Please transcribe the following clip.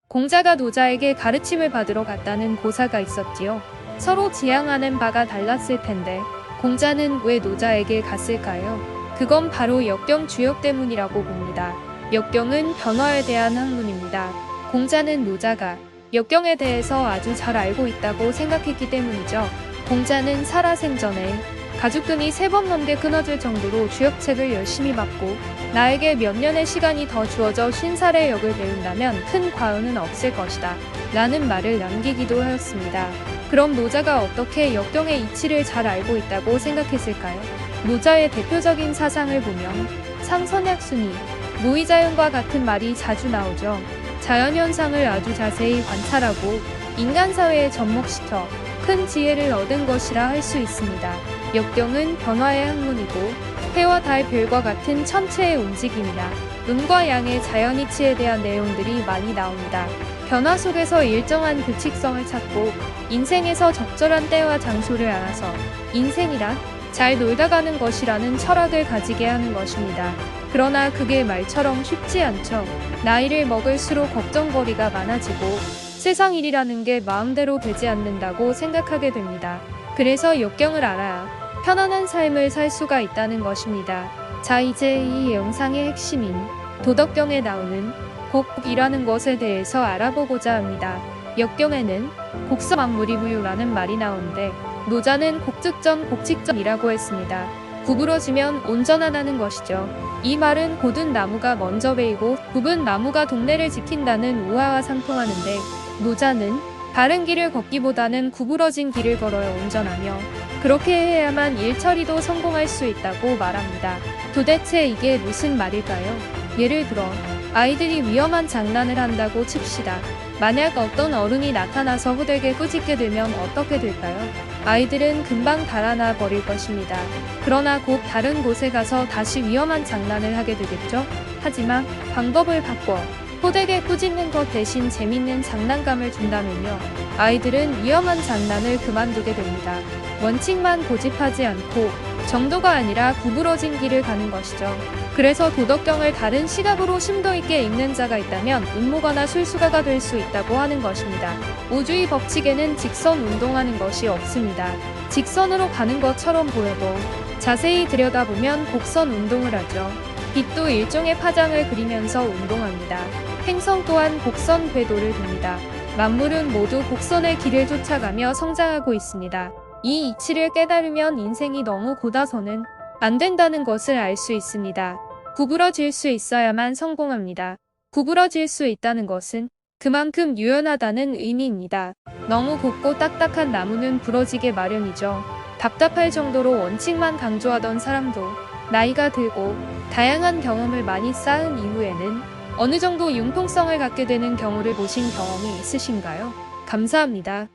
공자가 노자에게 가르침을 받으러 갔다는 고사가 있었지요. 서로 지향하는 바가 달랐을 텐데 공자는 왜 노자에게 갔을까요? 그건 바로 역경 주역 때문이라고 봅니다. 역경은 변화에 대한 학문입니다. 공자는 노자가 역경에 대해서 아주 잘 알고 있다고 생각했기 때문이죠. 공자는 살아생전에 가죽끈이 3번 넘게 끊어질 정도로 주역책을 열심히 받고 나에게 몇 년의 시간이 더 주어져 50살의 역을 배운다면 큰 과언은 없을 것이다 라는 말을 남기기도 하였습니다. 그럼 노자가 어떻게 역경의 이치를 잘 알고 있다고 생각했을까요? 노자의 대표적인 사상을 보면 상선약순이, 무의자연과 같은 말이 자주 나오죠. 자연현상을 아주 자세히 관찰하고 인간사회에 접목시켜 큰 지혜를 얻은 것이라 할 수 있습니다. 역경은 변화의 학문이고 해와 달, 별과 같은 천체의 움직임이나 음과 양의 자연이치에 대한 내용들이 많이 나옵니다. 변화 속에서 일정한 규칙성을 찾고 인생에서 적절한 때와 장소를 알아서 인생이란 잘 놀다가는 것이라는 철학을 가지게 하는 것입니다. 그러나 그게 말처럼 쉽지 않죠. 나이를 먹을수록 걱정거리가 많아지고 세상 일이라는 게 마음대로 되지 않는다고 생각하게 됩니다. 그래서 역경을 알아야 편안한 삶을 살 수가 있다는 것입니다. 자, 이제 이 영상의 핵심인 도덕경에 나오는 곡이라는 것에 대해서 알아보고자 합니다. 역경에는 곡서만무리무유라는 말이 나오는데 노자는 곡즉전 곡직전이라고 했습니다. 구부러지면 온전하다는 것이죠. 이 말은 고든 나무가 먼저 베이고 굽은 나무가 동네를 지킨다는 우화와 상통하는데 노자는 바른 길을 걷기보다는 구부러진 길을 걸어야 온전하며 그렇게 해야만 일처리도 성공할 수 있다고 말합니다. 도대체 이게 무슨 말일까요? 예를 들어 아이들이 위험한 장난을 한다고 칩시다. 만약 어떤 어른이 나타나서 호되게 꾸짖게 되면 어떻게 될까요? 아이들은 금방 달아나 버릴 것입니다. 그러나 곧 다른 곳에 가서 다시 위험한 장난을 하게 되겠죠? 하지만 방법을 바꿔 호되게 꾸짖는 것 대신 재밌는 장난감을 준다면요. 아이들은 위험한 장난을 그만두게 됩니다. 원칙만 고집하지 않고 정도가 아니라 구부러진 길을 가는 것이죠. 그래서 도덕경을 다른 시각으로 심도 있게 읽는 자가 있다면 음모가나 술수가가 될 수 있다고 하는 것입니다. 우주의 법칙에는 직선 운동하는 것이 없습니다. 직선으로 가는 것처럼 보여도 자세히 들여다보면 곡선 운동을 하죠. 빛도 일종의 파장을 그리면서 운동합니다. 행성 또한 곡선 궤도를 돕니다. 만물은 모두 곡선의 길을 쫓아가며 성장하고 있습니다. 이 이치를 깨달으면 인생이 너무 고다서는 안 된다는 것을 알 수 있습니다. 구부러질 수 있어야만 성공합니다. 구부러질 수 있다는 것은 그만큼 유연하다는 의미입니다. 너무 곱고 딱딱한 나무는 부러지게 마련이죠. 답답할 정도로 원칙만 강조하던 사람도 나이가 들고 다양한 경험을 많이 쌓은 이후에는 어느 정도 융통성을 갖게 되는 경우를 보신 경험이 있으신가요? 감사합니다.